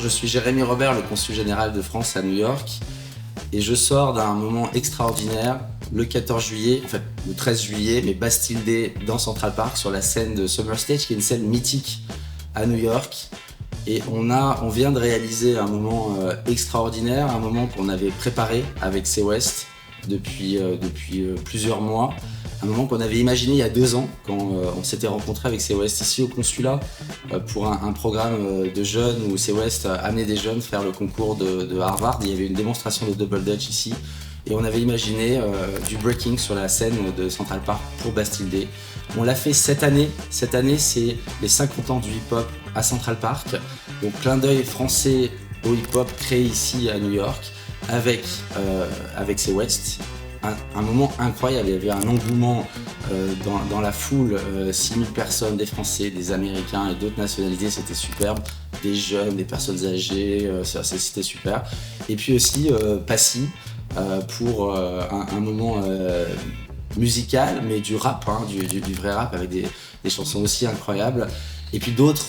je suis Jérémy Robert, le consul général de France à New York, et je sors d'un moment extraordinaire le 14 juillet, en fait le 13 juillet, mais Bastille Day dans Central Park sur la scène de Summer Stage, qui est une scène mythique à New York. Et on vient de réaliser un moment extraordinaire, un moment qu'on avait préparé avec C West depuis plusieurs mois. Un moment qu'on avait imaginé il y a 2 ans, quand on s'était rencontré avec C West ici au consulat pour un programme de jeunes où C West amenait des jeunes faire le concours de Harvard. Il y avait une démonstration de double dutch ici et on avait imaginé du breaking sur la scène de Central Park pour Bastille Day. On l'a fait cette année. Cette année, c'est les 50 ans du hip-hop à Central Park. Donc clin d'œil français au hip-hop créé ici à New York avec C West. Un moment incroyable, il y avait un engouement dans la foule, 6000 personnes, des Français, des Américains et d'autres nationalités, c'était superbe, des jeunes, des personnes âgées, c'était super. Et puis aussi Passy pour un moment musical, mais du rap, du vrai rap avec des chansons aussi incroyables. Et puis d'autres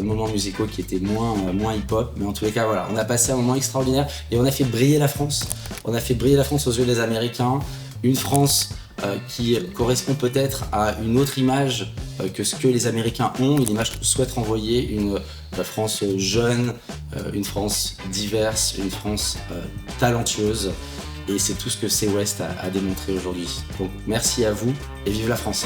moments musicaux qui étaient moins hip-hop, mais en tous les cas voilà, on a passé un moment extraordinaire et on a fait briller la France. On a fait briller la France aux yeux des Américains, une France qui correspond peut-être à une autre image que ce que les Américains ont, une image qu'on souhaite renvoyer, une France jeune, une France diverse, une France talentueuse. Et c'est tout ce que C West a démontré aujourd'hui. Donc merci à vous et vive la France!